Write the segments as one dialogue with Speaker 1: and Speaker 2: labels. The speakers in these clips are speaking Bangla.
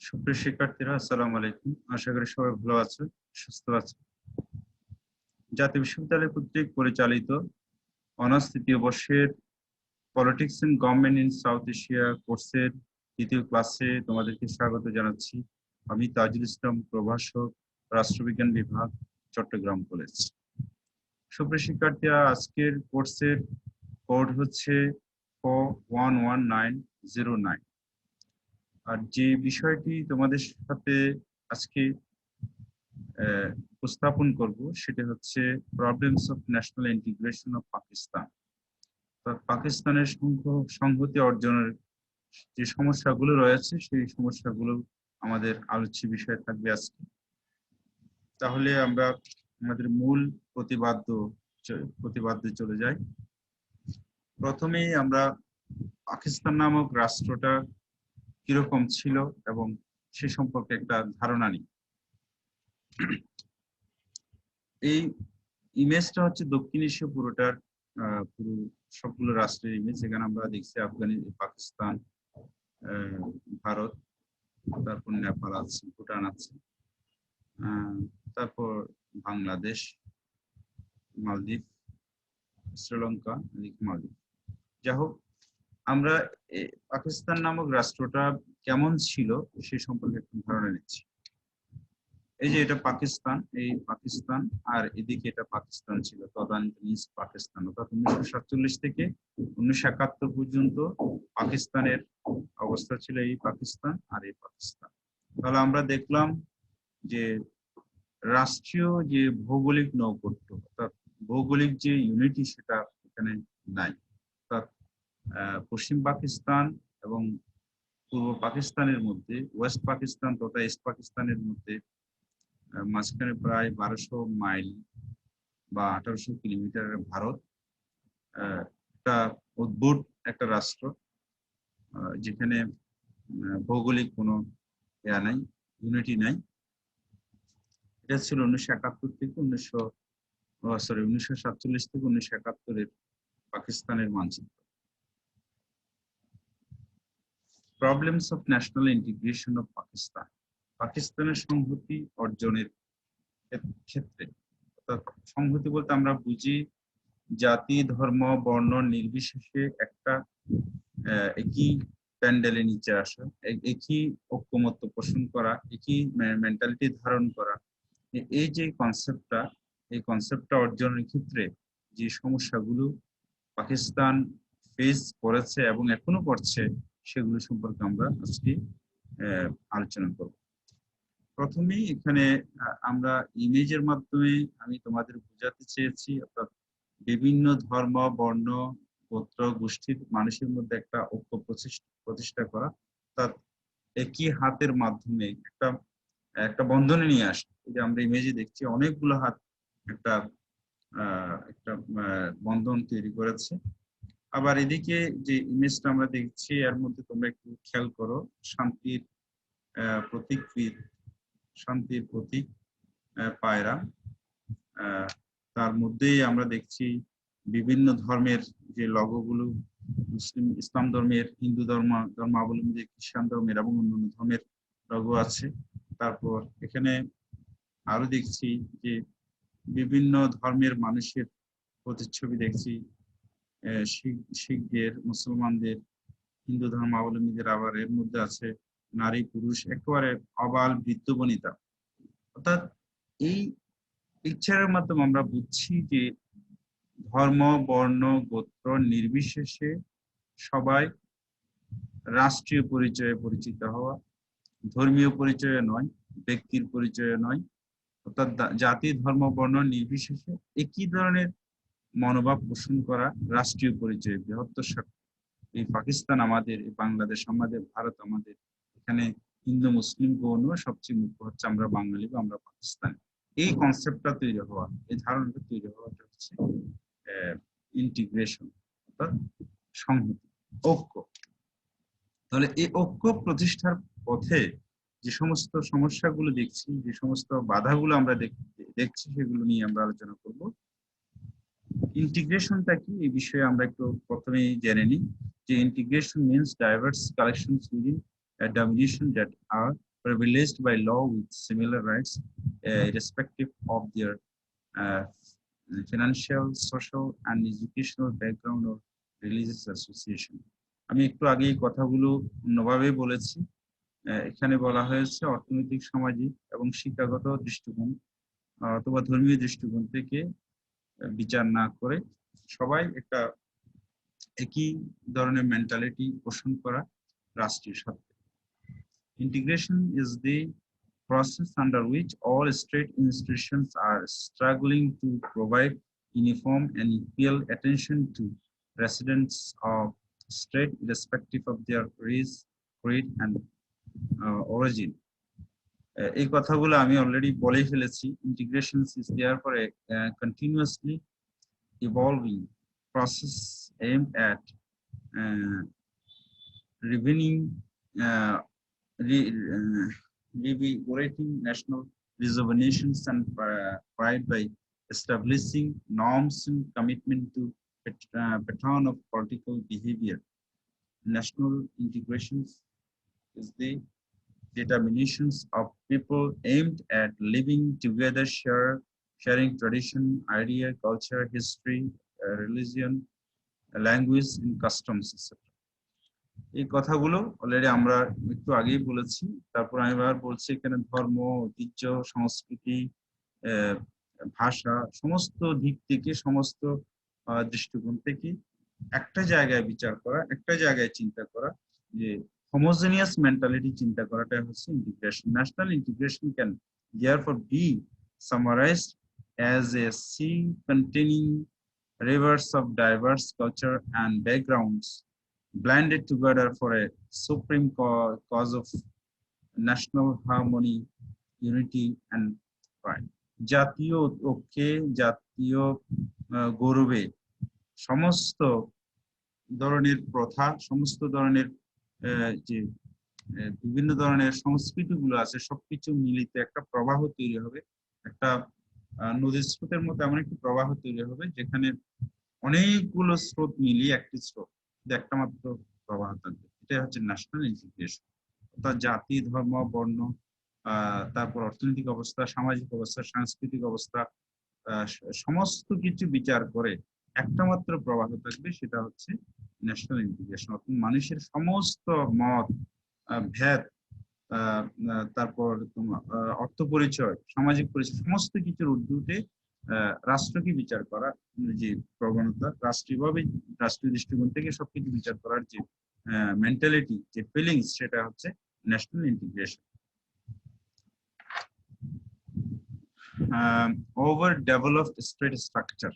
Speaker 1: সুপ্রিয় শিক্ষার্থীরা, আসসালামু আলাইকুম। আশা করি সবাই ভালো আছে, সুস্থ আছে। জাতীয় বিশ্ববিদ্যালয় কর্তৃক পরিচালিত অনার্স তৃতীয় বর্ষের politics and government in South Asia কোর্সের দ্বিতীয় ক্লাসে তোমাদেরকে স্বাগত জানাচ্ছি। আমি তাজুল ইসলাম, প্রভাষক, রাষ্ট্রবিজ্ঞান বিভাগ, চট্টগ্রাম কলেজ। সুপ্রিয় শিক্ষার্থীরা, আজকের কোর্সের কোড হচ্ছে 41109। আর যে বিষয়টি তোমাদের সাথে আজকে উপস্থাপন করব সেটা হচ্ছে problems of national integration of Pakistan. পাকিস্তানের সংহতি অর্জনের যে সমস্যাগুলো রয়েছে সেই সমস্যাগুলো আমাদের আলোচ্য বিষয় থাকবে আজকে। তাহলে আমরা আমাদের মূল প্রতিপাদ্যে চলে যাই। প্রথমেই আমরা পাকিস্তান নামক রাষ্ট্রটা কিরকম ছিল এবং সে সম্পর্কে একটা ধারণা নিই। এই ইমেজটা হচ্ছে দক্ষিণ এশীয় পুরোটার পুরো সবগুলো রাষ্ট্রের ইমেজ। এখানে আমরা দেখছি পাকিস্তান, ভারত, তারপর নেপাল আছে, ভুটান আছে, তারপর বাংলাদেশ, মালদ্বীপ, শ্রীলঙ্কা, মালদ্বীপ। যাই হোক, আমরা পাকিস্তান নামক রাষ্ট্রটা কেমন ছিল সে সম্পর্কে একটু ধারণা নিচ্ছি। এই যে এটা পাকিস্তান, এই পাকিস্তান, আর এদিকে এটা পাকিস্তান ছিল তদানীন্তন ইস্ট পাকিস্তান, অর্থাৎ 1947 থেকে 1971 পর্যন্ত পাকিস্তানের অবস্থা ছিল এই পাকিস্তান আর এই পাকিস্তান। তাহলে আমরা দেখলাম যে রাষ্ট্রীয় যে ভৌগোলিক নৌকট্য, অর্থাৎ ভৌগোলিক যে ইউনিটি সেটা এখানে নাই। অর্থাৎ পশ্চিম পাকিস্তান এবং পূর্ব পাকিস্তানের মধ্যে, ওয়েস্ট পাকিস্তান তথা ইস্ট পাকিস্তানের মধ্যে মাঝখানে প্রায় 1200 মাইল বা 1800 কিলোমিটারের ভারত। একটা অদ্ভুত একটা রাষ্ট্র, যেখানে ভৌগোলিক কোনো নাই, ইউনিটি নাই। এটা ছিল 1947 থেকে 1971 পাকিস্তানের মানচিত্র। Problems of national integration of Pakistan. পাকিস্তানের সংহতি অর্জনের ক্ষেত্রে, অর্থাৎ সংহতি বলতে আমরা বুঝি জাতি, ধর্ম, বর্ণ নির্বিশেষে একটা একই প্যান্ডেলে নিচে আসা, একই ঐক্যমত্য পোষণ করা, একই মেন্টালিটি ধারণ করা। এই যে কনসেপ্টটা, এই কনসেপ্টটা অর্জনের ক্ষেত্রে যে সমস্যাগুলো পাকিস্তান ফেস করেছে এবং এখনো করছে সেগুলো সম্পর্কে আমরা আজকে আলোচনা করব। প্রথমেই এখানে আমরা ইমেজের মাধ্যমে আমি তোমাদের বোঝাতে চেয়েছি, অর্থাৎ বিভিন্ন ধর্ম, বর্ণ, গোত্র, গোষ্ঠীর মানুষের মধ্যে একটা ঐক্য প্রতিষ্ঠা করা, অর্থাৎ একই হাতের মাধ্যমে একটা বন্ধনে নিয়ে আসে। এই যে আমরা ইমেজে দেখছি অনেকগুলো হাত একটা বন্ধন তৈরি করেছে। আবার এদিকে যে ইমেজটা আমরা দেখছি এর মধ্যে তোমরা একটু খেয়াল করো, শান্তির প্রতীক পায়রা। তার মধ্যেই আমরা দেখছি বিভিন্ন ধর্মের যে লগোগুলো, ইসলাম ধর্মের, হিন্দু ধর্মাবলম্বী, খ্রিস্টান ধর্মের এবং অন্যান্য ধর্মের লগো আছে। তারপর এখানে আরো দেখছি যে বিভিন্ন ধর্মের মানুষের প্রতিচ্ছবি দেখছি, শিখদের, মুসলমানদের, হিন্দু ধর্মাবলম্বীদের। আবার এর মধ্যে আছে নারী পুরুষ, একেবারে আবাল বৃদ্ধ বনিতা। অর্থাৎ এই পিকচারের মাধ্যমে আমরা বুঝছি যে ধর্ম, বর্ণ, গোত্র নির্বিশেষে সবাই রাষ্ট্রীয় পরিচয়ে পরিচিত হওয়া, ধর্মীয় পরিচয়ে নয়, ব্যক্তির পরিচয়ে নয়, অর্থাৎ জাতি, ধর্ম, বর্ণ নির্বিশেষে একই ধরনের মনোভাব পোষণ করা রাষ্ট্রীয় পরিচয়, বৃহত্তর স্বার্থে। এই পাকিস্তান আমাদের, এই বাংলাদেশ আমাদের, ভারত আমাদের, এখানে হিন্দু মুসলিম গৌণ, সবচেয়ে মুখ্য হচ্ছে আমরা বাঙালি বা আমরা পাকিস্তানি। এই কনসেপ্টটা তৈরি হওয়া, এই ধারণাটা তৈরি হওয়াটা হচ্ছে ইন্টিগ্রেশন, অর্থাৎ সংহতি, ঐক্য। তাহলে এই ঐক্য প্রতিষ্ঠার পথে যে সমস্ত সমস্যাগুলো দেখছি, যে সমস্ত বাধাগুলো আমরা দেখছি, সেগুলো নিয়ে আমরা আলোচনা করব। ইন্টিগ্রেশনটা কি এই বিষয়ে আমরা একটু প্রথমেই জেনে নিই যে integration means diverse collections within a domination that are privileged by law with similar rights, irrespective of their uh, financial, social, and educational background or religious association. আমি একটু আগে এই কথাগুলো অন্যভাবে বলেছি। এখানে বলা হয়েছে অর্থনৈতিক, সামাজিক এবং শিক্ষাগত দৃষ্টিকোণ অথবা ধর্মীয় দৃষ্টিকোণ থেকে বিচার না করে সবাই একটা একই ধরনের মেন্টালিটি পোষণ করা রাষ্ট্রীয় স্বার্থে। Integration is the process under which all state institutions are struggling to provide uniform and equal attention to residents of state irrespective of their race, creed, and origin. এই কথাগুলো আমি অলরেডি বলে ফেলেছি। Integration is therefore a continuously evolving process aimed at revealing revigorating national rejuvenations and pride by establishing norms and commitment to pattern of political behavior. National integrations is the determinations of people aimed at living together, sharing tradition, idea, culture, history, religion, language, and customs, etc. এই কথাগুলো অলরেডি আমরা একটু আগেই বলেছি। তারপর আমি আবার বলছি এখানে ধর্ম, ঐতিহ্য, সংস্কৃতি, ভাষা সমস্ত দিক থেকে, সমস্ত দৃষ্টিকোণ থেকে একটা জায়গায় বিচার করা, একটা জায়গায় চিন্তা করা, যে হোমোজেনিয়াস মেন্টালিটি চিন্তা করাটা হচ্ছে integration. National integration can therefore be summarized as a sea containing rivers of diverse culture and backgrounds blended together for a supreme cause of national harmony, unity, and pride. জাতীয় ঐক্যে, জাতীয় গৌরবে সমস্ত ধরনের প্রথা, সমস্ত ধরনের যে বিভিন্ন ধরনের সংস্কৃতি গুলো আছে সবকিছু মিলিত একটা প্রবাহ তৈরি হবে, একটা নদীর স্রোতের মতো এমন একটি প্রবাহ তৈরি হবে যেখানে অনেকগুলো স্রোত মিলিয়ে একটি স্রোত, একটা মাত্র প্রবাহ থাকবে। এটা হচ্ছে ন্যাশনাল ইন্টিগ্রেশন। অর্থাৎ জাতি, ধর্ম, বর্ণ, তারপর অর্থনৈতিক অবস্থা, সামাজিক অবস্থা, সাংস্কৃতিক অবস্থা, সমস্ত কিছু বিচার করে একটা মাত্র প্রবাহ থাকবে, সেটা হচ্ছে ন্যাশনাল ইন্টিগ্রেশন। অর্থাৎ মানুষের সমস্ত মত, ভেদ, তারপর অর্থ পরিচয়, সামাজিক পরিচয়, সমস্ত কিছুর ঊর্ধ্বে রাষ্ট্রকে বিচার করা যে প্রবণতা, রাষ্ট্রীয়ভাবে রাষ্ট্রীয় দৃষ্টিকোণ থেকে সবকিছু বিচার করার যে মেন্টালিটি, যে ফিলিংস, সেটা হচ্ছে national integration. Over developed state structure.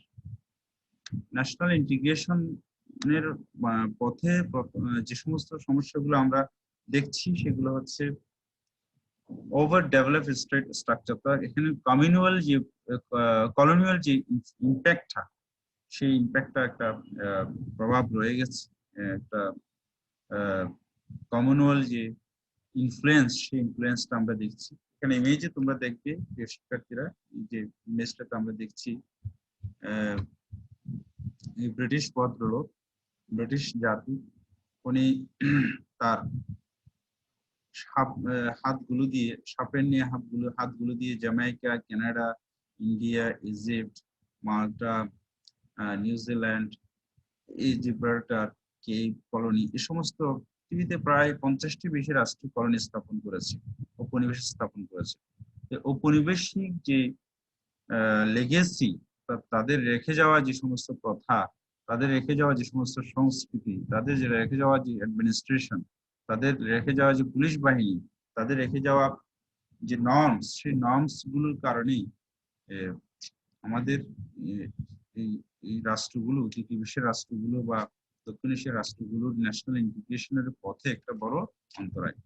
Speaker 1: National ইন্টিগ্রেশনের পথে যে সমস্ত সমস্যাগুলো আমরা দেখছি সেগুলো হচ্ছে ওভার ডেভেলপড স্টেট স্ট্রাকচার। এখানে কলোনিয়াল যে ইম্প্যাক্টটা, সেই ইম্প্যাক্টটা একটা প্রভাব রয়ে গেছে। একটা কমনওয়েলথ যে ইনফ্লুয়েন্স, সেই ইনফ্লুয়েন্সটা আমরা দেখছি। এখানে ইমেজে তোমরা দেখবে যে শিক্ষার্থীরা, যে ইমেজটাতে আমরা দেখছি এই ব্রিটিশ ভদ্রলোক, ব্রিটিশ জাতি, উনি তার হাতগুলো দিয়ে, সাপের নিয়ে হাতগুলো দিয়ে জ্যামাইকা, কানাডা, ইন্ডিয়া, ইজিপ্ট, মাল্টা, নিউজিল্যান্ড, জিব্রাল্টার, কেপ কলোনি, এই সমস্ত পৃথিবীতে প্রায় 50টি বেশি রাষ্ট্রীয় কলোনি স্থাপন করেছে, উপনিবেশ স্থাপন করেছে। ঔপনিবেশিক যে লেগেসি, তাদের রেখে যাওয়া যে সমস্ত প্রথা, তাদের রেখে যাওয়া যে সমস্ত সংস্কৃতি, তাদের যে রেখে যাওয়া যে অ্যাডমিনিস্ট্রেশন, তাদের রেখে যাওয়া যে পুলিশ বাহিনী, তাদের রেখে যাওয়া যে নর্মস, সেই নর্মস গুলোর কারণেই আমাদের এই রাষ্ট্রগুলো, তৃতীয় বিশ্বের রাষ্ট্রগুলো বা দক্ষিণ এশিয়ার রাষ্ট্রগুলোর ন্যাশনাল ইন্টিগ্রেশনের পথে একটা বড় অন্তরায়।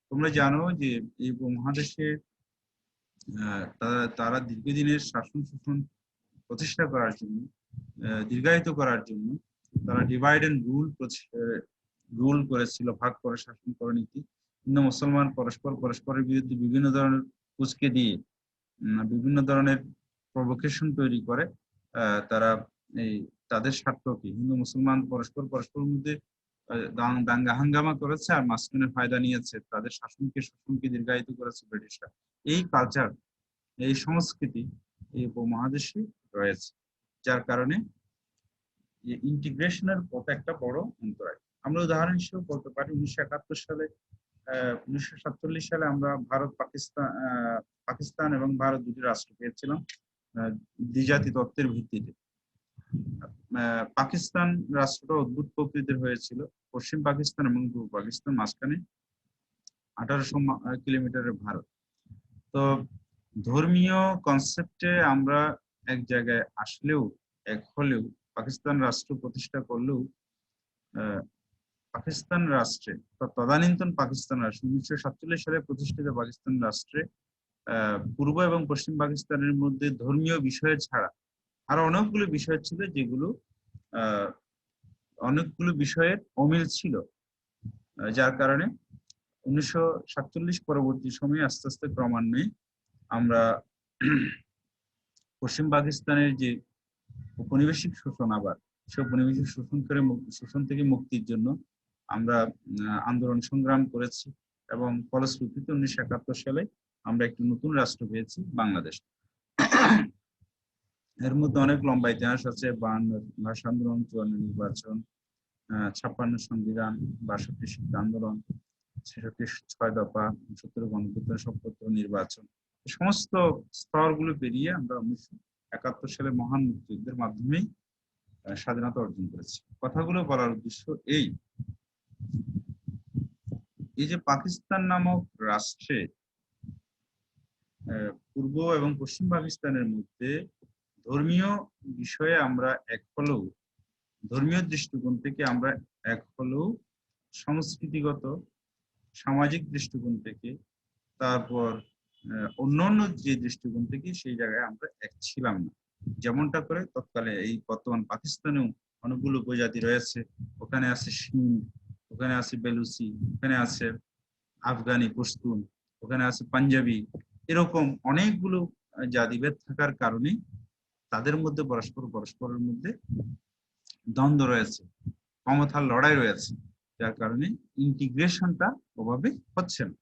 Speaker 1: তোমরা জানো যে এই উপমহাদেশে তারা দীর্ঘদিনের শাসন শোষণ প্রতিষ্ঠা করার জন্য, দীর্ঘায়িত করার জন্য তারা ডিভাইড এন্ড রুল করেছিল, ভাগ করে শাসন করার নীতি। হিন্দু মুসলমান পরস্পরের বিরুদ্ধে বিভিন্ন ধরনের উস্কে দিয়ে, বিভিন্ন ধরনের প্রভোকেশন তৈরি করে তারা এই তাদের স্বার্থকে, হিন্দু মুসলমান পরস্পরের মধ্যে দাঙ্গা হাঙ্গামা করেছে আর মাঝখানে ফায়দা নিয়েছে, তাদের শোষণকে দীর্ঘায়িত করেছে ব্রিটিশরা। এই কালচার, এই সংস্কৃতি এই উপমহাদেশে রয়েছে, যার কারণে ইন্টিগ্রেশনের পথে একটা বড় অন্তরায়। আমরা উদাহরণ হিসেবে বলতে পারি 1971 সালে 1947 সালে আমরা পাকিস্তান এবং ভারত দুটি রাষ্ট্র পেয়েছিলাম দ্বিজাতি তত্ত্বের ভিত্তিতে। পাকিস্তান রাষ্ট্রটা অদ্ভুত প্রকৃতির হয়েছিল। পশ্চিম পাকিস্তান এবং পূর্ব পাকিস্তান, মাঝখানে 1800 কিলোমিটারের ভারত। তো ধর্মীয় কনসেপ্টে আমরা এক জায়গায় আসলেও, এক হলেও, পাকিস্তান রাষ্ট্র প্রতিষ্ঠা করলেও পাকিস্তান রাষ্ট্রে, তদানীন্তন পাকিস্তান রাষ্ট্র 1947 সালে প্রতিষ্ঠিত পাকিস্তান রাষ্ট্রে পূর্ব এবং পশ্চিম পাকিস্তানের মধ্যে ধর্মীয় বিষয় ছাড়া আরো অনেকগুলো বিষয় ছিল, যেগুলো অনেকগুলো বিষয়ের অমিল ছিল, যার কারণে 1947 পরবর্তী সময়ে আস্তে আস্তে ক্রমান্বয়ে আমরা পশ্চিম পাকিস্তানের যে উপনিবেশিক শোষণ, আবার সে উপনিবেশিক শোষণ থেকে মুক্তির জন্য আমরা আন্দোলন সংগ্রাম করেছি, এবং ফলশ্রুতিতে 1971 সালে আমরা একটি নতুন রাষ্ট্র পেয়েছি, বাংলাদেশ। এর মধ্যে অনেক লম্বা ইতিহাস আছে। 52 ভাষা আন্দোলন, 54 নির্বাচন, 56 সংবিধান, 62 শিক্ষা আন্দোলন, 66 6 দফা, 70 গণতন্ত্র, 77 নির্বাচন, সমস্ত স্তরগুলো পেরিয়ে আমরা 1971 সালে মহান মুক্তিযুদ্ধের মাধ্যমেই স্বাধীনতা অর্জন করেছি। কথাগুলো বলার উদ্দেশ্য এই যে পাকিস্তান নামক রাষ্ট্রে পূর্ব এবং পশ্চিম পাকিস্তানের মধ্যে ধর্মীয় বিষয়ে আমরা এক হলেও, ধর্মীয় দৃষ্টিকোণ থেকে আমরা এক হলেও, সংস্কৃতিগত সামাজিক দৃষ্টিকোণ থেকে, তারপর অন্যান্য যে দৃষ্টিকোণ থেকে সেই জায়গায় আমরা এক ছিলাম না। যেমনটা করে তৎকালে এই বর্তমান পাকিস্তানেও অনেকগুলো উপজাতি রয়েছে। ওখানে আছে সিন্ধ, ওখানে আছে বেলুচি, ওখানে আছে আফগানি পশতুন, ওখানে আছে পাঞ্জাবি, এরকম অনেকগুলো জাতিভেদ থাকার কারণে তাদের মধ্যে পরস্পরের মধ্যে দ্বন্দ্ব রয়েছে, ক্ষমতার লড়াই রয়েছে, যার কারণে ইন্টিগ্রেশনটা ওভাবে হচ্ছে না।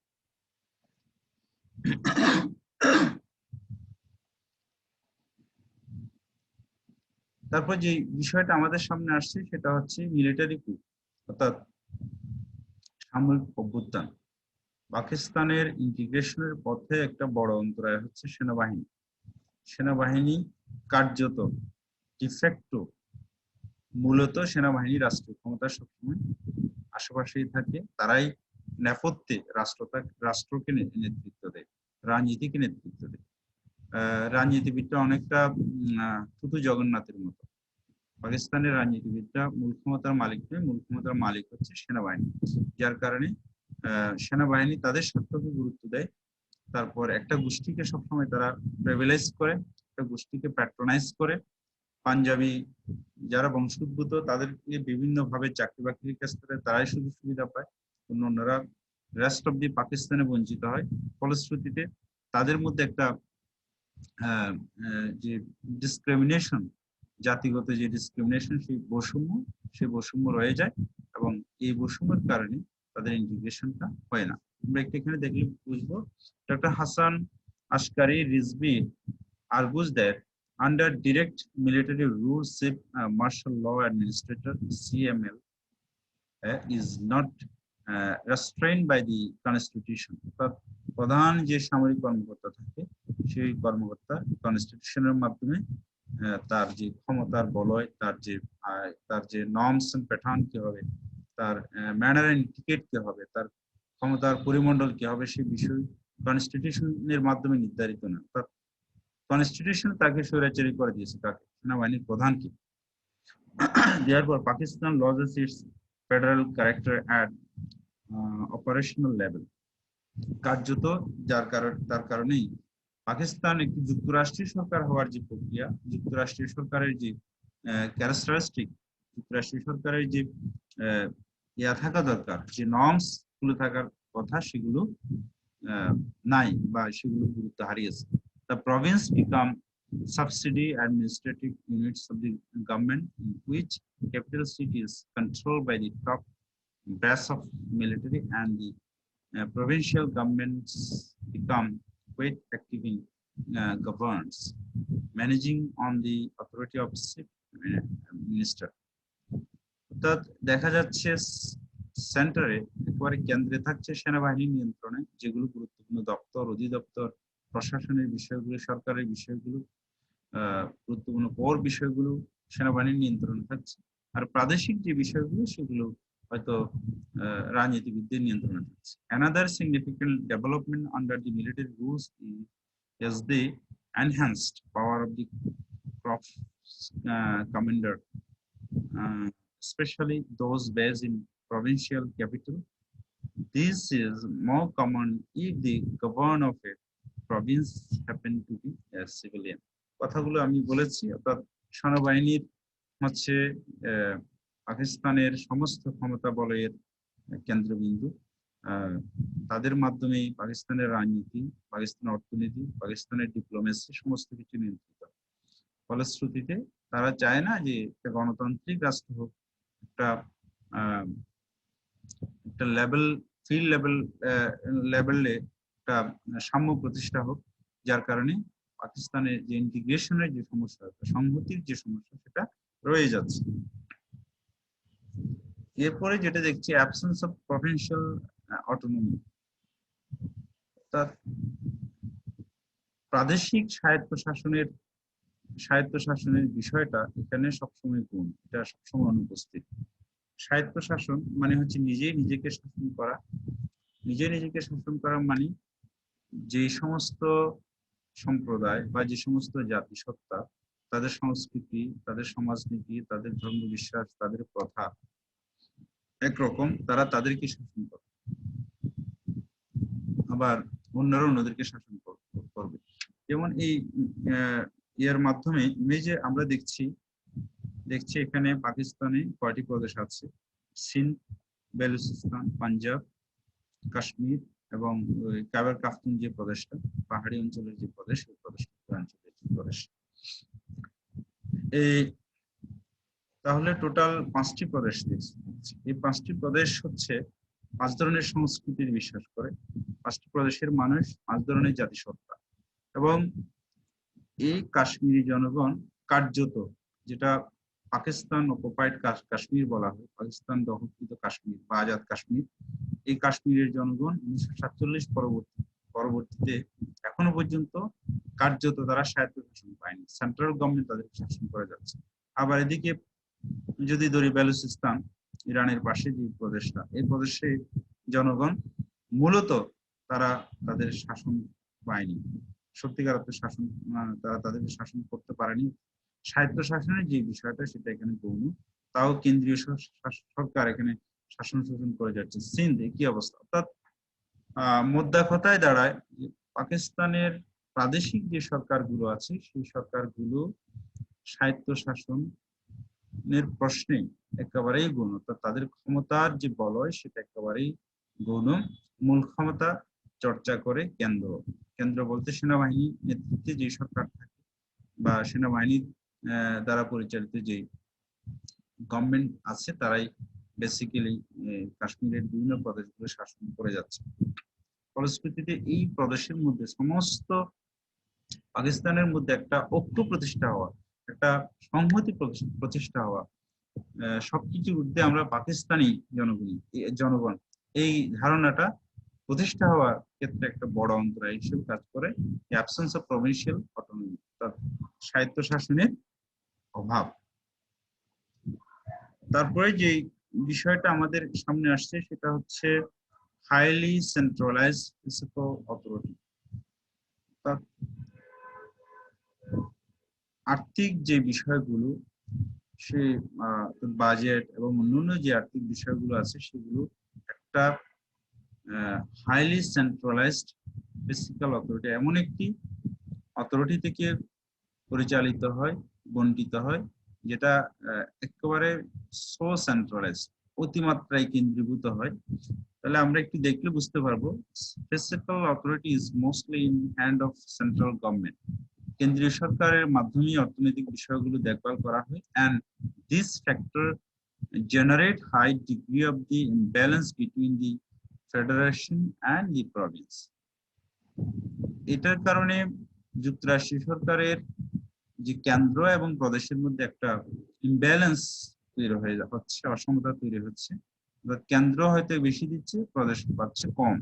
Speaker 1: তারপর যে বিষয়টা আমাদের সামনে আসছে সেটা হচ্ছে মিলিটারি কু, অর্থাৎ সামরিক অভ্যুত্থান। পাকিস্তানের ইন্টিগ্রেশনের পথে একটা বড় অন্তরায় হচ্ছে সেনাবাহিনী। সেনাবাহিনী কার্যত ডিফেক্টো, মূলত সেনাবাহিনী রাষ্ট্রীয় ক্ষমতা সবসময় আশেপাশেই থাকে, তারাই নেপথ্যে রাষ্ট্রকে নেতৃত্ব দেয়, রাজনীতিকে নেতৃত্ব দেয়। রাজনীতিবিদটা অনেকটা টুটু জগন্নাথের মতো। পাকিস্তানের রাজনীতিবিদরা মূল ক্ষমতার মালিক নয়, মূল ক্ষমতার মালিক হচ্ছে সেনাবাহিনী, যার কারণে সেনাবাহিনী তাদের স্বার্থকে গুরুত্ব দেয়। তারপর একটা গোষ্ঠীকে সবসময় তারা প্রিভিলেজ করে, একটা গোষ্ঠীকে প্যাট্রোনাইজ করে। পাঞ্জাবি যারা বংশোদ্ভূত তাদেরকে বিভিন্ন ভাবে চাকরি বাকরির ক্ষেত্রে তারাই সুযোগ সুবিধা পায়, অন্যরা রেস্ট অব দি পাকিস্তানে বঞ্চিত হয়। ফলশ্রুতিতে তাদের মধ্যে একটা যে ডিসক্রিমিনেশন, জাতিগত যে ডিসক্রিমিনেশন, সেই বৈষম্য রয়ে যায়, এবং এই বৈষম্যের কারণে তাদের ইন্টিগ্রেশনটা হয় না। আমরা একটু এখানে দেখলে বুঝবো। Doctor Hasan Askari Rizvi argues that under direct military rule, martial law administrator CML is not restrained by the constitution. প্রধান যে সামরিক কর্মকর্তা থাকে সেই কর্মকর্তা কনস্টিটিউশনের মাধ্যমে তার যে ক্ষমতার বলয়, তার যে নর্মস এন্ড প্যাটার্ন কি হবে, তার ম্যানার এন্ড টিকেট কি হবে, তার ক্ষমতার পরিমণ্ডল কি হবে, সেই বিষয় কনস্টিটিউশনের মাধ্যমে নির্ধারিত না। কনস্টিটিউশন তাকে স্বৈরাচারী করে দিয়েছে, তাকে সেনাবাহিনীর প্রধানকে। Therefore, Pakistan loses its federal character at operational level. কার্যত তার কারণেই পাকিস্তান একটি যুক্তরাষ্ট্রীয় সরকার হওয়ার যে প্রক্রিয়া, যুক্তরাষ্ট্রীয় সরকারের যে ক্যারেক্টারিস্টিক, যুক্তরাষ্ট্রীয় সরকারের যে থাকা দরকার, যে নর্মস গুলো থাকার কথা, সেগুলো নাই বা সেগুলো গুরুত্ব হারিয়েছে। The province become subsidy administrative units of the government, in which capital city is controlled by the top brass of military, and the provincial governments become quite active in governance, managing on the authority of chief minister. অর্থাৎ দেখা যাচ্ছে সেন্টারে একেবারে কেন্দ্রে থাকছে সেনাবাহিনীর নিয়ন্ত্রণে যেগুলো গুরুত্বপূর্ণ দপ্তর, অধিদপ্তর, প্রশাসনের বিষয়গুলো, সরকারের বিষয়গুলো, গুরুত্বপূর্ণ কোর বিষয়গুলো সেনাবাহিনীর নিয়ন্ত্রণে থাকছে। আর প্রাদেশিক যে বিষয়গুলো সেগুলো হয়তো রাজনীতিবিদদের নিয়ন্ত্রণে থাকছে। Another significant development under the military rules is the enhanced power of the corps commander, especially those based in provincial capital. This is more common if the governor of a province happen to be a civilian. কথাগুলো আমি বলেছি, অর্থাৎ সেনাবাহিনীর হচ্ছে পাকিস্তানের সমস্ত ক্ষমতা বলয়ের কেন্দ্রবিন্দু। তাদের মাধ্যমে পাকিস্তানের রাজনীতি, পাকিস্তানের অর্থনীতি, পাকিস্তানের ডিপ্লোমেসি সমস্ত কিছু নিয়ন্ত্রিত। ফলশ্রুতিতে তারা চায় না যে একটা গণতান্ত্রিক রাষ্ট্র হোক, একটা লেভেল ফিল্ড লেভেলে একটা সাম্য প্রতিষ্ঠা হোক, যার কারণে পাকিস্তানের যে ইন্টিগ্রেশনের যে সমস্যা, সংহতির যে সমস্যা, সেটা রয়ে যাচ্ছে। এরপরে যেটা দেখছি অ্যাবসেন্স অফ প্রভিন্সিয়াল অটোনমি, অর্থাৎ প্রাদেশিক স্বায়ত্তশাসনের বিষয়টা এখানে সবসময় গুণ, এটা সবসময় অনুপস্থিত। স্বায়ত্তশাসন মানে হচ্ছে নিজেই নিজেকে শাসন করা। নিজেকে শাসন করা মানে যে সমস্ত সম্প্রদায় বা যে সমস্ত জাতিসত্তা, তাদের সংস্কৃতি, তাদের সমাজনীতি, তাদের ধর্মবিশ্বাস, তাদের প্রথা একরকম, তারা তাদেরকে শাসন করে, আবার অন্যরা অন্যদেরকে শাসন করবে। যেমন এই এর মাধ্যমে ইমেজে আমরা দেখছি এখানে পাকিস্তানে কয়টি প্রদেশ আছে: সিন্ধ, বেলুচিস্তান, পাঞ্জাব, কাশ্মীর এবং খাইবার পাখতুন যে প্রদেশটা, পাহাড়ি অঞ্চলের যে প্রদেশ, এই প্রদেশ। এই তাহলে টোটাল 5টি প্রদেশ দেখছি। এই 5টি প্রদেশ হচ্ছে 5 ধরনের সংস্কৃতির বিশ্বাস করে, 5টি প্রদেশের মানুষ 5 ধরনের জাতিসত্তা। এবং এই কাশ্মীরি জনগণ কার্যত, যেটা পাকিস্তান অকুপাইড কাশ্মীর বলা হয়, পাকিস্তান দখলকৃত কাশ্মীর বা আজাদ কাশ্মীর, এই কাশ্মীরের জনগণ 1947 পরবর্তীতে এখনো পর্যন্ত কার্যত তারা স্বায়ত্তশাসন পায়নি, সেন্ট্রাল গভর্নমেন্ট তাদেরকে শাসন করে যাচ্ছে। আবার এদিকে যদি ধরি বেলুচিস্তান, ইরানের পাশে যে প্রদেশটা, এই প্রদেশে জনগণ মূলত তারা তাদের শাসন পায়নি, সত্যিকার অর্থে শাসন তারা তাদেরকে শাসন করতে পারেনি। স্বায়ত্তশাসনের যে বিষয়টা সেটা এখানে গৌণ, তাও কেন্দ্রীয় সরকার এখানে শাসন করে যাচ্ছে। সিন্ধে কি অবস্থা? অর্থাৎ মোদ্দা কথায় দাঁড়ায় পাকিস্তানের প্রাদেশিক যে সরকারগুলো আছে সেই সরকারগুলো স্বায়ত্তশাসনের প্রশ্নে একেবারেই গৌণ, অর্থাৎ তাদের ক্ষমতার যে বলয় সেটা একেবারেই গৌণ। মূল ক্ষমতা চর্চা করে কেন্দ্র বলতে সেনাবাহিনী নেতৃত্বে যে সরকার থাকে বা সেনাবাহিনীর দ্বারা পরিচালিত যে গভর্নমেন্ট আছে, তারাই বেসিক্যালি কাশ্মীরের বিভিন্ন প্রদেশগুলো শাসন করে যাচ্ছে। ফলশ্রুতিতে এই প্রদেশের মধ্যে সমস্ত পাকিস্তানের মধ্যে একটা ঐক্য প্রতিষ্ঠা হওয়া, একটা সংহতি প্রতিষ্ঠা হওয়া, সবকিছুর ঊর্ধ্বে আমরা পাকিস্তানি জনগণ, এই ধারণাটা প্রতিষ্ঠা হওয়ার ক্ষেত্রে একটা বড় অন্তরায় হিসেবে কাজ করে অ্যাবসেন্স অফ প্রভিন্সিয়াল অটোনমি, অর্থাৎ স্বায়ত্তশাসনের অভাব। তারপরে যে বিষয়টা আমাদের সামনে আসছে সেটা হচ্ছে হাইলি সেন্ট্রালাইজড মিউনিসিপাল অথরিটি। আর্থিক যে বিষয়গুলো, সে বাজেট এবং অন্যান্য যে আর্থিক বিষয়গুলো আছে সেগুলো একটা হাইলি সেন্ট্রালাইজড মিউনিসিপাল অথরিটি, এমন একটি অথরিটি থেকে পরিচালিত হয়, বন্টিত হয়, যেটা একেবারে সো সেন্ট্রালাইজড, অতিমাত্রায় কেন্দ্রীভূত হয়। তাহলে আমরা একটু দেখলে বুঝতে পারবো municipal authority is mostly in hand of central government. কেন্দ্রীয় সরকারের মাধ্যমে অর্থনৈতিক বিষয়গুলো দেখভাল করা হয়, and this factor generate high degree of the imbalance between the federation and the province. এটার কারণে যুক্তরাষ্ট্র সরকারের যে কেন্দ্র এবং প্রদেশের মধ্যে একটা ইমব্যালেন্স তৈরি হচ্ছে, অসমতা তৈরি হচ্ছে। কেন্দ্র হয়তো বেশি দিচ্ছে, প্রদেশ পাচ্ছে কম।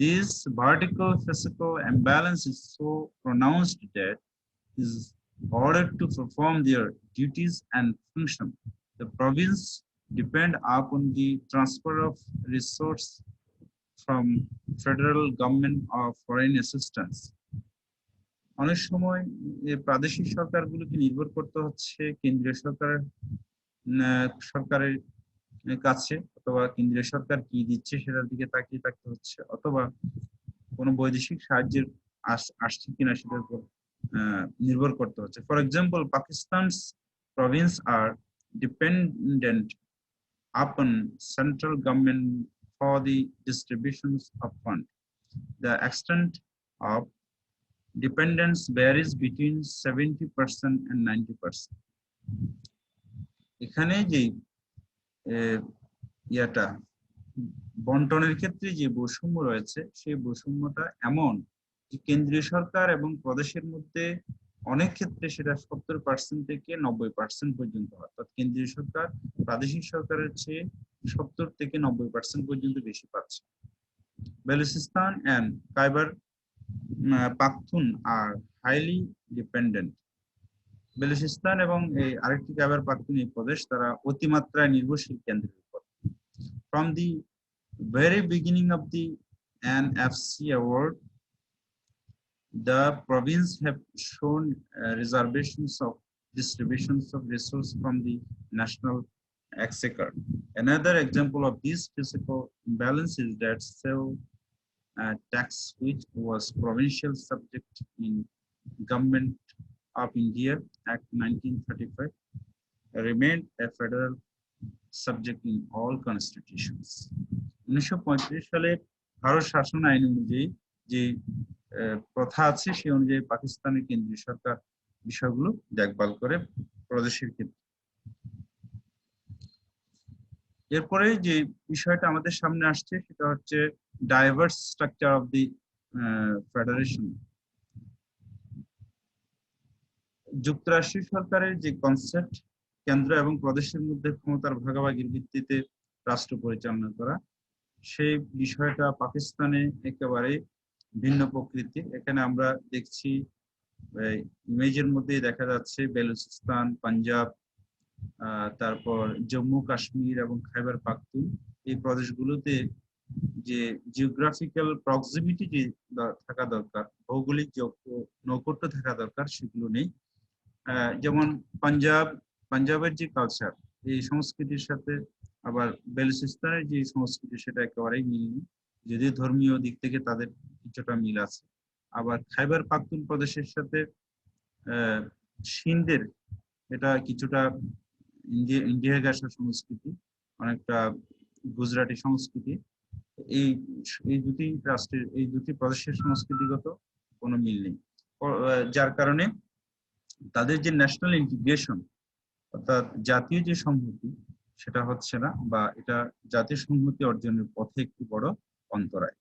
Speaker 1: This vertical physical imbalance is so pronounced that is ordered to perform their duties and function. The province depend upon the transfer of resource from federal government or foreign assistance. অনেক সময় প্রাদেশিক সরকারগুলোকে নির্ভর করতে হচ্ছে কেন্দ্রীয় সরকারের কাছে, অথবা কেন্দ্রীয় সরকার কি দিচ্ছে সেটার দিকে তাকিয়ে থাকতে হচ্ছে, অথবা কোনো বৈদেশিক সাহায্যের আসছে কিনা সেটার উপর নির্ভর করতে হচ্ছে। For example, Pakistan's province are dependent upon central government for the distributions of fund. The extent of dependence varies between 70% and 90%. এখানে যে ইয়াটা বন্টনের ক্ষেত্রে যে বৈষম্য রয়েছে, সেই বৈষম্যটা এমন যে কেন্দ্রীয় সরকার এবং প্রদেশের মধ্যে অনেক ক্ষেত্রে সেটা 70% থেকে 90% পর্যন্ত, অর্থাৎ কেন্দ্রীয় সরকার প্রাদেশিক সরকারের চেয়ে 70 থেকে 90% পর্যন্ত বেশি পাচ্ছে। Balochistan and Khyber Pakhtunkhwa are highly dependent. Balochistan এবং এই আরেকটি খাইবার পাখতুনখোয়া প্রদেশ, তারা অতিমাত্রায় নির্ভরশীল কেন্দ্রের উপর। From the very beginning of the NFC award, the province have shown reservations of distributions of resources from the national exchequer. Another example of this physical imbalance is that sale tax, which was provincial subject in Government of India Act 1935, remained a federal subject in all constitutions. 1935 সালে ভারত শাসন আইন অনুযায়ী যে প্রথা আছে, সেই অনুযায়ী পাকিস্তানের কেন্দ্রীয় সরকার বিষয়গুলো দেখভাল করে প্রদেশের ক্ষেত্রে। এরপরে যে বিষয়টা আমাদের সামনে আসছে সেটা হচ্ছে diverse structure of the federation. যুক্তরাষ্ট্রীয় সরকারের যে কনসেপ্ট, কেন্দ্র এবং প্রদেশের মধ্যে ক্ষমতার ভাগাভাগির ভিত্তিতে রাষ্ট্র পরিচালনা করা, সেই বিষয়টা পাকিস্তানে একেবারে ভিন্ন প্রকৃতির। এখানে আমরা দেখছি ইমেজের মধ্যে দেখা যাচ্ছে বেলুচিস্তান, পাঞ্জাব, তারপর জম্মু কাশ্মীর এবং খাইবার পাখতুন, এই প্রদেশগুলোতে যে জিওগ্রাফিক্যাল প্রক্সিমিটি যে থাকা দরকার, ভৌগোলিক নৈকট্য থাকা দরকার, সেগুলো নেই। যেমন পাঞ্জাবের যে কালচার, এই সংস্কৃতির সাথে আবার বেলুচিস্তানের যে সংস্কৃতি সেটা একেবারেই মিল নেই, যদিও ধর্মীয় দিক থেকে তাদের কিছুটা মিল আছে। আবার খাইবার পাখতুন প্রদেশের সাথে সিন্ধের এটা কিছুটা ইন্ডিয়া ঘেঁষা সংস্কৃতি, অনেকটা গুজরাটি সংস্কৃতি। এই দুটি রাষ্ট্রের, এই দুটি প্রদেশের সংস্কৃতিগত কোনো মিল নেই, যার কারণে তাদের যে ন্যাশনাল ইন্টিগ্রেশন, অর্থাৎ জাতীয় যে সংহতি, সেটা হচ্ছে না, বা এটা জাতীয় সংহতি অর্জনের পথে একটি বড় অন্তরায়।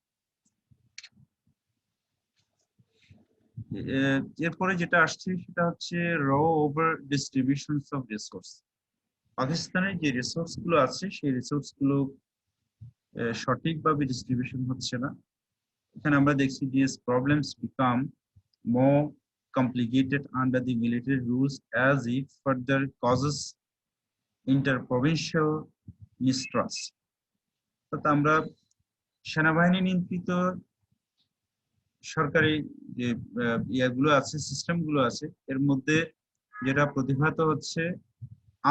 Speaker 1: এরপরে যেটা আসছে সেটা হচ্ছে র ওভার ডিস্ট্রিবিউশন অফ রিসোর্স। পাকিস্তানের যে রিসোর্স গুলো আছে, সেই রিসোর্স গুলো সঠিকভাবে ডিস্ট্রিবিউশন হচ্ছে না। এখানে আমরা দেখছি যে problems become more complicated under the military rules, as it further causes interprovincial mistrust. আমরা সেনাবাহিনী নিয়ন্ত্রিত সরকারি যে ইয়াগুলো আছে, সিস্টেম গুলো আছে, এর মধ্যে যেটা প্রতিভাত হচ্ছে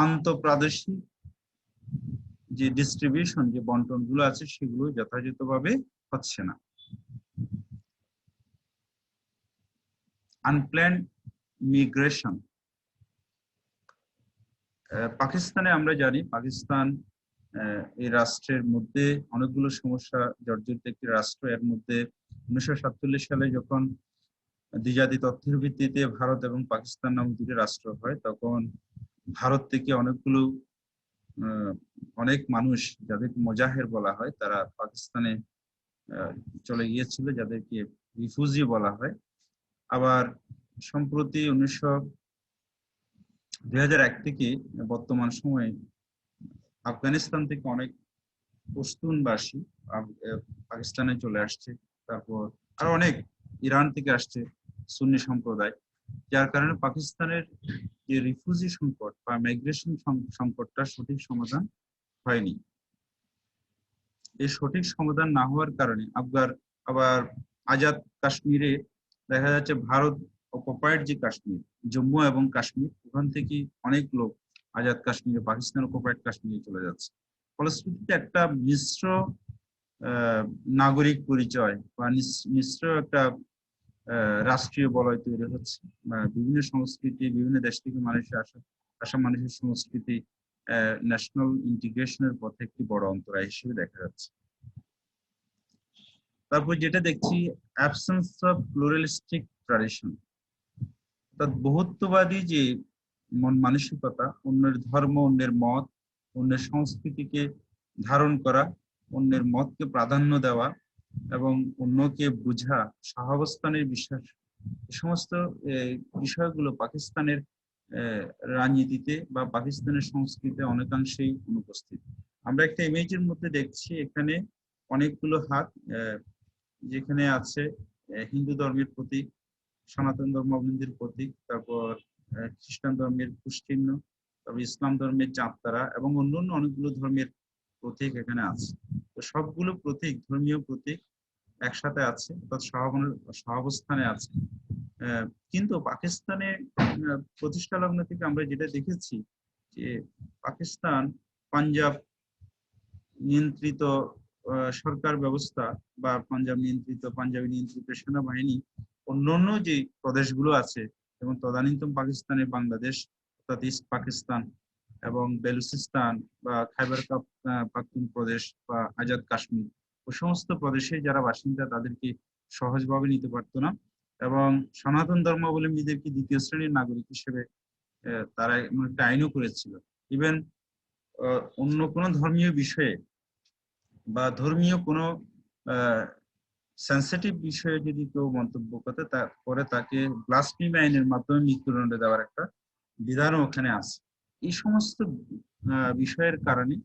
Speaker 1: আন্তঃপ্রাদেশিক যে ডিস্ট্রিবিউশন, যে বন্টন গুলো আছে, সেগুলো যথাযথভাবে হচ্ছে না। আনপ্ল্যান্ড মিগ্রেশন। পাকিস্তানে আমরা জানি, পাকিস্তান এই রাষ্ট্রের মধ্যে অনেকগুলো সমস্যা জর্জরিত একটি রাষ্ট্র। এর মধ্যে 1947 সালে যখন দ্বিজাতি তথ্যের ভিত্তিতে ভারত এবং পাকিস্তান নামক দুটি রাষ্ট্র হয়, তখন ভারত থেকে অনেকগুলো আহ, অনেক মানুষ যাদেরকে মুজাহির বলা হয় তারা পাকিস্তানে আহ, চলে গিয়েছিল, যাদেরকে রিফিউজি বলা হয়। আবার সম্প্রতি 2001 থেকে বর্তমান সময়ে আফগানিস্তান থেকে অনেক পশতুনবাসী পাকিস্তানে চলে আসছে। তারপর আর অনেক ইরান থেকে আসছে সুন্নি সম্প্রদায়, যার কারণে পাকিস্তানের যে রিফিউজি সংকট বা মাইগ্রেশন সংকটটা সঠিক সমাধান হয়নি। এই সঠিক সমাধান না হওয়ার কারণে আবার আজাদ কাশ্মীরে দেখা যাচ্ছে ভারত অকুপাইড যে কাশ্মীর, জম্মু এবং কাশ্মীর, ওখান থেকে অনেক লোক আজাদ কাশ্মীরে, পাকিস্তান অকুপাইড কাশ্মীরে চলে যাচ্ছে। ফলশ্রুতিতে একটা মিশ্র নাগরিক পরিচয় বা মিশ্র একটা রাষ্ট্রীয় বলয় তৈরি হচ্ছে। বিভিন্ন সংস্কৃতি, বিভিন্ন দেশ থেকে মানুষের আসা মানুষের সংস্কৃতি ন্যাশনাল ইন্টিগ্রেশনের পথে একটি বড় অন্তরায় হিসেবে দেখা যাচ্ছে। তারপর যেটা দেখছি, অ্যাবসেন্স অফ প্লুরালিস্টিক ট্র্যাডিশন, অর্থাৎ বহুত্ববাদী যে মন মানসিকতা, অন্যের ধর্ম, অন্যের মত, অন্যের সংস্কৃতিকে ধারণ করা, অন্যের মতকে প্রাধান্য দেওয়া এবং অন্যকে বোঝা, সহাবস্থানের বিশ্বাস, এই সমস্ত বিষয়গুলো পাকিস্তানের রাজনীতিতে বা পাকিস্তানের সংস্কৃতিতে অনেকাংশেই অনুপস্থিত। আমরা একটা ইমেজের মধ্যে দেখছি এখানে অনেকগুলো হাত, যেখানে আছে হিন্দু ধর্মের প্রতীক, সনাতন ধর্মাবলম্বীর প্রতীক, তারপর খ্রিস্টান ধর্মের ক্রুশচিহ্ন, তারপর ইসলাম ধর্মের চাঁদতারা এবং অন্যান্য অনেকগুলো ধর্মের প্রতীক এখানে আছে। তো সবগুলো প্রতীক, ধর্মীয় প্রতীক একসাথে আছে, অর্থাৎ সহাবস্থানে আছে। কিন্তু পাকিস্তানে প্রতিষ্ঠা লগ্ন থেকে আমরা যেটা দেখেছি যে পাকিস্তান, পাঞ্জাব নিয়ন্ত্রিত সরকার ব্যবস্থা বা পাঞ্জাবি নিয়ন্ত্রিত সেনাবাহিনী অন্যান্য যে প্রদেশগুলো আছে, যেমন তদানীন্তন পাকিস্তানে বাংলাদেশ অর্থাৎ ইস্ট পাকিস্তান এবং বেলুচিস্তান বা খাইবার পাখতুন প্রদেশ বা আজাদ কাশ্মীর, ওই সমস্ত প্রদেশে যারা বাসিন্দা তাদেরকে সহজভাবে নিতে পারতো না এবং সনাতন ধর্মাবলম্বীদেরকে দ্বিতীয় শ্রেণীর নাগরিক হিসেবে তারা একটা আইনও করেছিল। ইভেন অন্য কোনো ধর্মীয় বিষয়ে বা ধর্মীয় কোনো সেন্সিটিভ বিষয়ে যদি কেউ মন্তব্য করে তাকে ব্লাসফেমি আইনের মাধ্যমে মৃত্যুদণ্ড দেওয়ার একটা বিধানও ওখানে আছে। এই সমস্ত বিষয়ের কারণে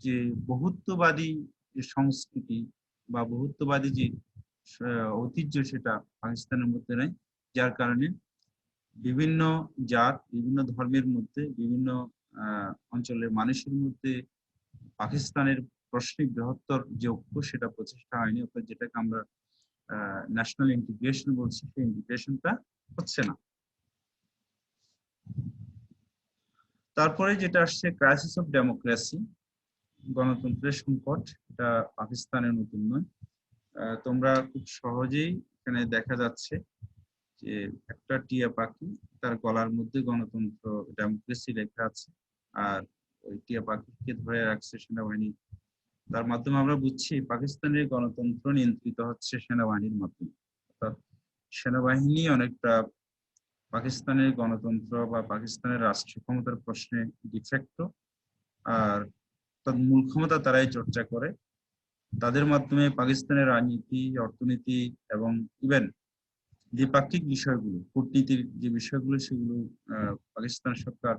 Speaker 1: যে বহুত্ববাদী যে সংস্কৃতি বা বহুত্ববাদী যে ঐতিহ্য, সেটা পাকিস্তানের মধ্যে নেই, যার কারণে বিভিন্ন জাত, বিভিন্ন ধর্মের মধ্যে, বিভিন্ন অঞ্চলের মানুষের মধ্যে পাকিস্তানের প্রশ্নে বৃহত্তর যে ঐক্য, সেটা প্রতিষ্ঠা হয়নি, অর্থাৎ যেটাকে আমরা ন্যাশনাল ইন্টিগ্রেশন বলছি, সেই ইন্টিগ্রেশনটা হচ্ছে না। তারপরে যেটা আসছে, ক্রাইসিস অফ ডেমোক্রেসি, গণতন্ত্রের সংকট। এটা পাকিস্তানের নতুন নয়। তোমরা খুব সহজেই এখানে দেখা যাচ্ছে যে একটা টিয়া পাখি, তার গলার মধ্যে গণতন্ত্র, ডেমোক্রেসি লেখা আছে, আর ওই টিয়া পাখিকে ধরে রাখছে সেনাবাহিনী। তার মাধ্যমে আমরা বুঝছি পাকিস্তানের গণতন্ত্র নিয়ন্ত্রিত হচ্ছে সেনাবাহিনীর মাধ্যমে। অর্থাৎ সেনাবাহিনী অনেকটা পাকিস্তানের গণতন্ত্র বা পাকিস্তানের রাষ্ট্রীয় ক্ষমতার প্রশ্নে ডিফেক্ট, আর তার মূল ক্ষমতা তারাই চর্চা করে। তাদের মাধ্যমে পাকিস্তানের রাজনীতি, অর্থনীতি এবং ইভেন দ্বিপাক্ষিক বিষয়গুলো, কূটনীতির যে বিষয়গুলো, সেগুলো পাকিস্তান সরকার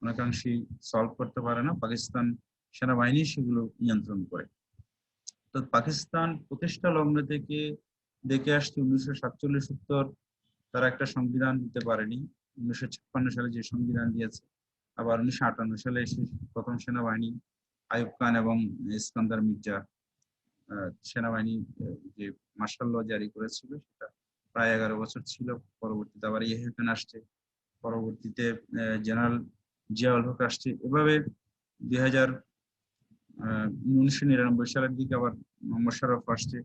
Speaker 1: অনেকাংশেই সলভ করতে পারে না, পাকিস্তান সেনাবাহিনী সেগুলো নিয়ন্ত্রণ করে। তো পাকিস্তান প্রতিষ্ঠা লগ্ন থেকে দেখে আসছে 1947-70, তারা একটা সংবিধান দিতে পারেনি। 1956 সালে যে সংবিধান দিয়েছে, আবার 1958 সালে এসে প্রথম সেনাবাহিনী আইয়ুব খান এবং ইস্কান্দার মির্জা সেনাবাহিনী যে মার্শাল ল জারি করেছিল, সেটা প্রায় 11 বছর ছিল। পরবর্তীতে আবার ইয়াহিয়া খান আসছে, পরবর্তীতে জেনারেল জিয়াউল হক আসছে। এভাবে 1999 সালের দিকে আবার মোশাররফ আসছে,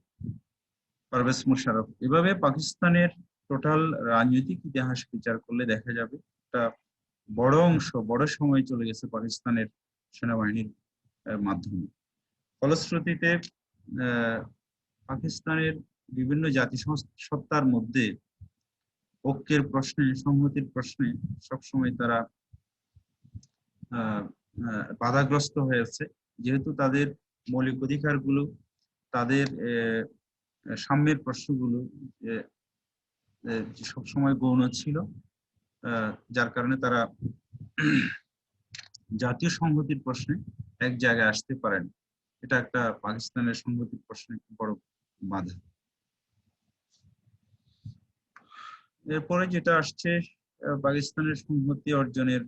Speaker 1: পারভেজ মোশাররফ। এভাবে পাকিস্তানের টোটাল রাজনৈতিক ইতিহাস বিচার করলে দেখা যাবে একটা বড় অংশ, বড় সময় চলে গেছে পাকিস্তানের সেনাবাহিনীর মাধ্যমে। ফলশ্রুতিতে পাকিস্তানের বিভিন্ন জাতিসত্তার মধ্যে ঐক্যের প্রশ্নে, সংহতির প্রশ্নে সবসময় তারা বাধাগ্রস্ত হয়েছে, যেহেতু তাদের মৌলিক অধিকারগুলো, তাদের সাম্যের প্রশ্নগুলো সবসময় গৌণ ছিল, যার কারণে তারা জাতীয় সংহতির প্রশ্নে এক জায়গায় আসতে পারেন। এটা একটা পাকিস্তানের সংহতির প্রশ্নে একটি বড় বাধা। এরপরে যেটা আসছে, পাকিস্তানের সংহতি অর্জনের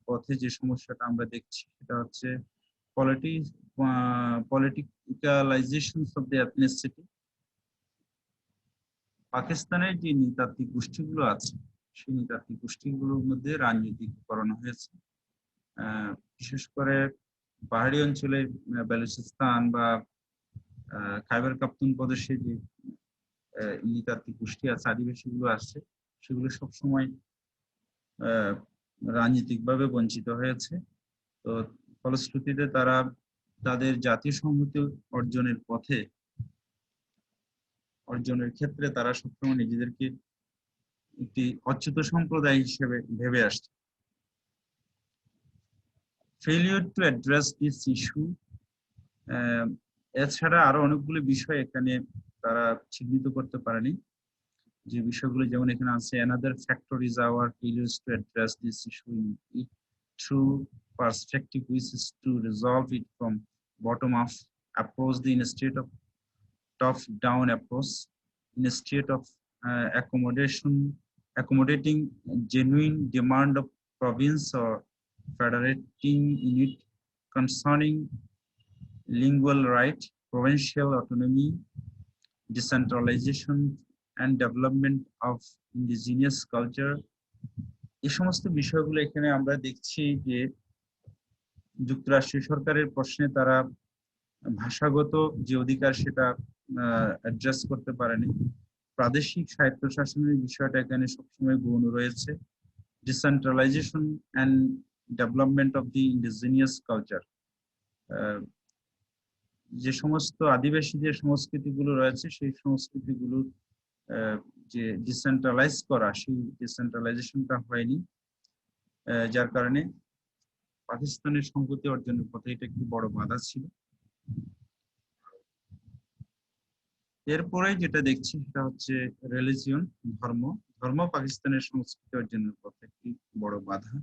Speaker 1: পথে যে সমস্যাটা আমরা দেখছি সেটা হচ্ছে পলিটিক্যালাইজেশন অফ দ্য এথনিসিটি। পাকিস্তানের যে নৃতাত্ত্বিক গোষ্ঠীগুলো আছে, সেই নৃতাত্ত্বিক গোষ্ঠীগুলোর মধ্যে রাজনীতিকরণ হয়েছে। বিশেষ করে পাহাড়ি অঞ্চলে বেলুচিস্তান বা খাইবার পাখতুনখোয়া যে নৃতাত্ত্বিক গোষ্ঠী আছে, আদিবাসীগুলো আছে, সেগুলো সবসময় রাজনৈতিকভাবে বঞ্চিত হয়েছে। তো ফলশ্রুতিতে তারা তাদের জাতীয় সংহতি অর্জনের ক্ষেত্রে তারা সবসময় নিজেদেরকে একটি অচ্যুত সম্প্রদায় হিসেবে ভেবে আসছে। Failure to address this issue, এছাড়া আরো অনেকগুলো বিষয় এখানে তারা চিহ্নিত করতে পারেনি, যে বিষয়গুলো যেমন এখানে আছে, another factor is our failures to address this issue in it through perspective, which is to resolve it from bottom up approach, the instead of top down approach, instead of accommodating genuine demand of province or federating unit concerning lingual right, provincial autonomy, decentralization and development of indigenous culture। এই সমস্ত বিষয়গুলো এখানে আমরা দেখছি যে যুক্তরাষ্ট্রীয় সরকারের প্রশ্নে তারা ভাষাগত যে অধিকার সেটা অ্যাড্রেস করতে পারেনি। প্রাদেশিক স্বায়ত্তশাসনের বিষয়টা এখানে সবসময় গৌণ রয়েছে। Decentralisation and development of the indigenous culture, যে সমস্ত আদিবাসী যে সংস্কৃতিগুলো রয়েছে সেই সংস্কৃতিগুলোর যে ডিসেন্ট্রালাইজ করা, সেই ডিসেন্ট্রালাইজেশনটা হয়নি, যার কারণে পাকিস্তানের সংহতি অর্জনের পথে এটা একটি বড় বাধা ছিল। এরপরে যেটা দেখছি সেটা হচ্ছে রিলিজিয়ন, ধর্ম পাকিস্তানের সংস্কৃতি অর্জনের পথে একটি বড় বাধা।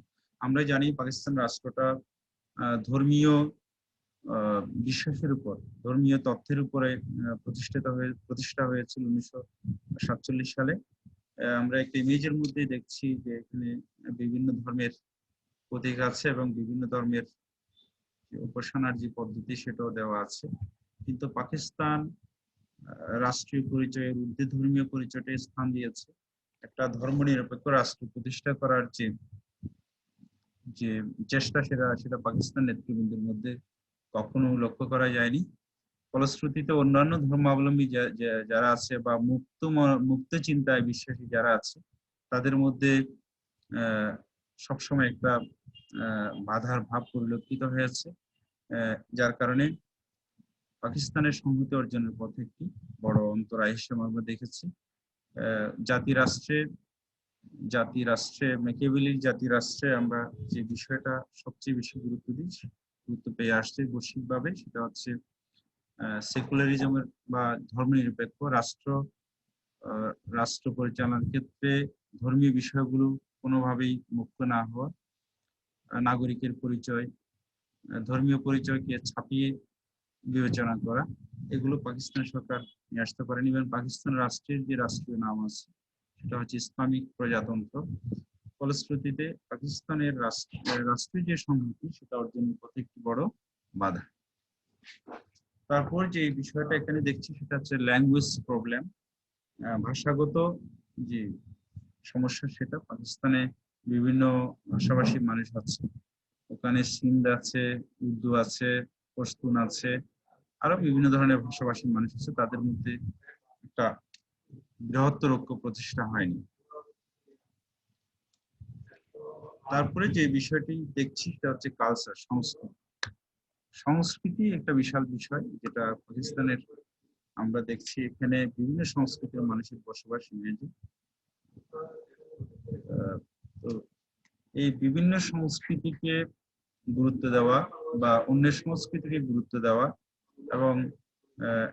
Speaker 1: আমরা জানি পাকিস্তান রাষ্ট্রটা ধর্মীয় বিশ্বাসের উপর, ধর্মীয় তথ্যের উপরে প্রতিষ্ঠা হয়েছিল 1947 সালে। আমরা একটা ইমেজের মধ্যে দেখছি যে এখানে বিভিন্ন ধর্মের প্রতীক আছে এবং বিভিন্ন ধর্মের উপাসনার যে পদ্ধতি সেটাও দেওয়া আছে। কিন্তু পাকিস্তান রাষ্ট্রীয় পরিচয়ের ঊর্ধ্বে ধর্মীয় পরিচয়টা স্থান দিয়েছে। একটা ধর্মনিরপেক্ষ রাষ্ট্র প্রতিষ্ঠা করার যে চেষ্টা সেটা পাকিস্তান নেতৃবৃন্দের মধ্যে কখনো লক্ষ্য করা যায়নি। ফলশ্রুতিতে অন্যান্য ধর্মাবলম্বী যারা আছে বা মুক্ত চিন্তায় বিশ্বাসী যারা আছে, তাদের মধ্যে সবসময় একটা বাধার ভাব পরিলক্ষিত হয়েছে, যার কারণে পাকিস্তানের সংহতি অর্জনের পথে একটি বড় অন্তরায় হিসেবে আমরা দেখেছি। মেকিয়াভেলির জাতি রাষ্ট্রে আমরা যে বিষয়টা সবচেয়ে বেশি গুরুত্ব পেয়ে আসছে বৈশ্বিকভাবে, সেটা হচ্ছে সেকুলারিজমের বা ধর্মনিরপেক্ষ রাষ্ট্র পরিচালনার ক্ষেত্রে ধর্মীয় বিষয়গুলো কোনোভাবেই মুখ্য না হওয়া, নাগরিকের পরিচয়, ধর্মীয় পরিচয়কে ছাপিয়ে বিবেচনা করা, এগুলো পাকিস্তান সরকার নিয়ে আসতে পারেনি। এবং পাকিস্তান রাষ্ট্রের যে রাষ্ট্রীয় নাম আছে সেটা হচ্ছে ইসলামিক প্রজাতন্ত্র। ফলশ্রুতিতে পাকিস্তানের রাষ্ট্রীয় যে সংহতি সেটা অর্জনের পথে একটি বড় বাধা। তারপর যে বিষয়টা এখানে দেখছি সেটা হচ্ছে ল্যাঙ্গুয়েজ প্রবলেম, ভাষাগত যে সমস্যা, সেটা পাকিস্তানে বিভিন্ন ভাষাভাষী মানুষ আছে। ওখানে সিন্ধ আছে, উর্দু আছে, পশতুন আছে, আরো বিভিন্ন ধরনের ভাষাভাষী মানুষ আছে, তাদের মধ্যে একটা বৃহত্তর ঐক্য প্রতিষ্ঠা হয়নি। তারপরে যে বিষয়টি দেখছি সেটা হচ্ছে কালচার, সংস্কৃতি একটা বিশাল বিষয়, যেটা পাকিস্তানের আমরা দেখছি এখানে বিভিন্ন সংস্কৃতির মানুষের বসবাস ইংরেজি। তো এই বিভিন্ন সংস্কৃতিকে গুরুত্ব দেওয়া বা অন্যের সংস্কৃতিকে গুরুত্ব দেওয়া এবং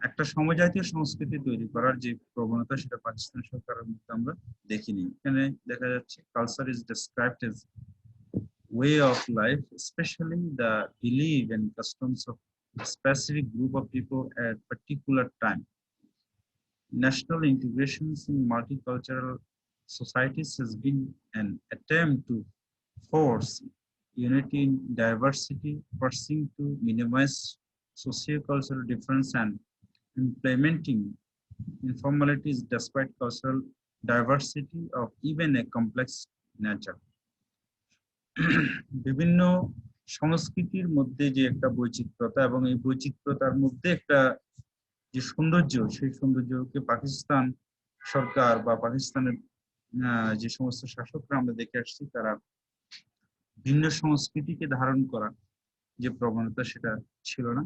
Speaker 1: একটা সমজাতীয় সংস্কৃতি তৈরি করার যে প্রবণতা সেটা পাকিস্তান সরকারের মধ্যে আমরা দেখিনি। এখানে দেখা যাচ্ছে culture is described as way of life, especially the belief and customs of a specific group of people at particular time. National integrations in multicultural societies has been an attempt to force unity in diversity, pursuing to minimize socio-cultural difference and implementing informalities despite cultural diversity of even a complex nature. বিভিন্ন সংস্কৃতির মধ্যে যে একটা বৈচিত্র্যতা এবং এই বৈচিত্র্যতার মধ্যে একটা যে সৌন্দর্য, সেই সৌন্দর্যকে পাকিস্তান সরকার বা পাকিস্তানের যে সমস্ত শাসকরা আমরা দেখে আসছি, তারা ভিন্ন সংস্কৃতিকে ধারণ করা যে প্রবণতা সেটা ছিল না।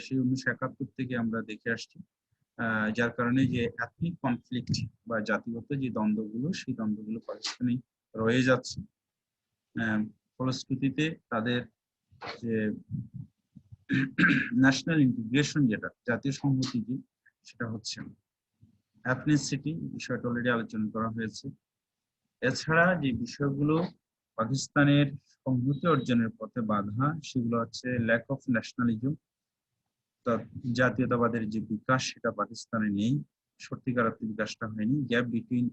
Speaker 1: সেই 1971 থেকে আমরা দেখে আসছি, যার কারণে যে এথনিক কনফ্লিক্ট বা জাতিগত যে দ্বন্দ্বগুলো, সেই দ্বন্দ্বগুলো পাকিস্তানে রয়ে যাচ্ছে। ফলশ্রুতিতে তাদের যে ন্যাশনাল ইন্টিগ্রেশন, যেটা জাতীয় সংহতি, সেটা হচ্ছে না। অ্যাথনিসিটি বিষয়টা অলরেডি আলোচনা করা হয়েছে। এছাড়া যে বিষয়গুলো পাকিস্তানের সংহতি অর্জনের পথে বাধা, সেগুলো হচ্ছে ল্যাক অফ ন্যাশনালিজম, জাতীয়তাবাদের যে বিকাশ সেটা পাকিস্তানে নেই, সত্যিকার অর্থে বিকাশটা হয়নি। Gap between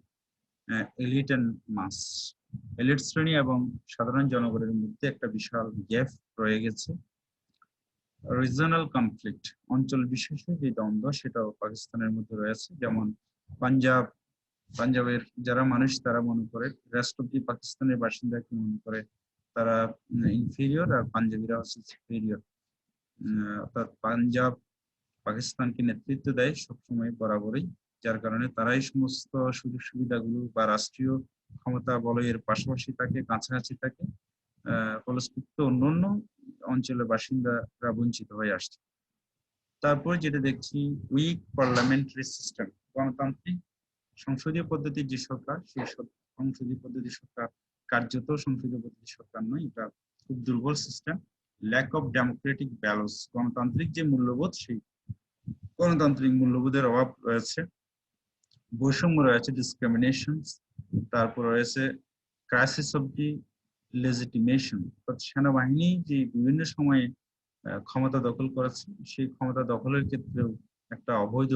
Speaker 1: elite and mass, elite শ্রেণী এবং সাধারণ জনগণের মধ্যে একটা বিশাল গ্যাপ রয়ে গেছে। রিজনাল কনফ্লিক্ট, অঞ্চল বিশেষে যে দ্বন্দ্ব, সেটাও পাকিস্তানের মধ্যে রয়েছে। যেমন পাঞ্জাবের যারা মানুষ, তারা মনে করে রেস্ট অফ দি পাকিস্তানের বাসিন্দাকে মনে করে তারা ইনফেরিয়র, আর পাঞ্জাবিরা হচ্ছে সুপেরিয়র। অর্থাৎ পাঞ্জাব পাকিস্তানকে নেতৃত্ব দেয় সবসময় বরাবরই, যার কারণে তারাই সমস্ত সুযোগ সুবিধাগুলো বা রাষ্ট্রীয় ক্ষমতা বলয়ের পাশাপাশি থাকে, কাছাকাছি থাকে। ফলশ্রুতিতে অন্যান্য অঞ্চলের বাসিন্দারা বঞ্চিত হয়ে আসছে। তারপর যেটা দেখছি, উইক পার্লামেন্টারি সিস্টেম, গণতান্ত্রিক সংসদীয় পদ্ধতির যে সরকার, সেই সংসদীয় পদ্ধতির সরকার কার্যত সংসদীয় পদ্ধতির সরকার নয়, এটা খুব দুর্বল system. Lack of democratic balance, গণতান্ত্রিক যে মূল্যবোধ, সেই গণতান্ত্রিক মূল্যবোধের অভাব রয়েছে। বৈষম্য রয়েছে, ডিসক্রিমিনেশন। তারপর রয়েছে ক্রাইসিস অফ দি লেজিটিমেশন, সেনাবাহিনী যে বিভিন্ন সময়ে ক্ষমতা দখল করেছে, সেই ক্ষমতা দখলের ক্ষেত্রেও একটা অবৈধ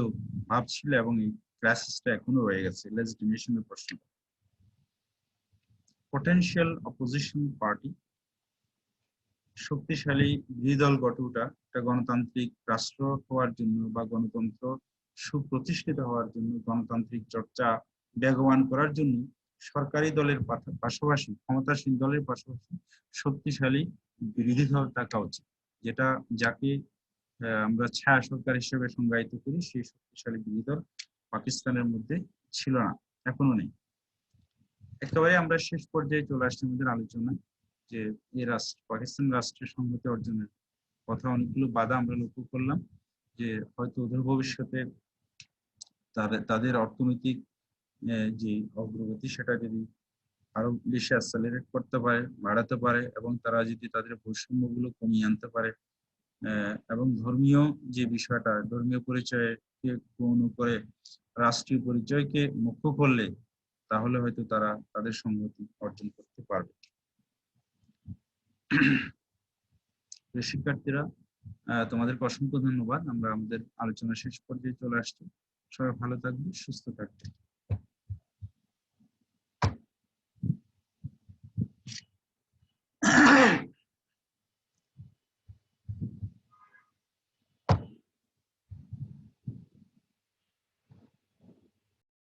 Speaker 1: ভাব ছিল এবং এই ক্রাইসিসটা এখনো রয়ে গেছে, লেজিটিমেশনের প্রশ্ন। পটেনশিয়াল অপোজিশন পার্টি, শক্তিশালী বিরোধী দল গঠে ওঠা একটা গণতান্ত্রিক রাষ্ট্র হওয়ার জন্য বা গণতন্ত্র সুপ্রতিষ্ঠিত হওয়ার জন্য, গণতান্ত্রিক চর্চা বেগবান করার জন্য সরকারি দলের পাশাপাশি, ক্ষমতাসীন দলের পাশাপাশি শক্তিশালী বিরোধী দল থাকা উচিত, যেটা যাকে আমরা ছায়া সরকার হিসেবে সংজ্ঞায়িত করি। সেই শক্তিশালী বিরোধী দল পাকিস্তানের মধ্যে ছিল না, এখনো নেই। একেবারে আমরা শেষ পর্যায়ে চলে আসছি আমাদের আলোচনায়, যে এই পাকিস্তান রাষ্ট্রের সংহতি অর্জনের কথা অনেকগুলো বাধা আমরা লক্ষ্য করলাম, যে হয়তো অদূর ভবিষ্যতে তাদের অর্থনৈতিক যে অগ্রগতি, সেটা যদি আরো বেশি অ্যাক্সেলারেট করতে পারে, বাড়াতে পারে, এবং তারা যদি তাদের বৈষম্যগুলো কমিয়ে আনতে পারে, এবং ধর্মীয় যে বিষয়টা, ধর্মীয় পরিচয়কে গৌণ করে রাষ্ট্রীয় পরিচয়কে মুখ্য করলে, তাহলে হয়তো তারা তাদের সংহতি অর্জন করতে পারবে। শিক্ষার্থীরা, তোমাদেরকে অসংখ্য ধন্যবাদ। আমরা আমাদের আলোচনা শেষ পর্যায়ে চলে আসছি। সবাই ভালো থাকবে, সুস্থ থাকবে।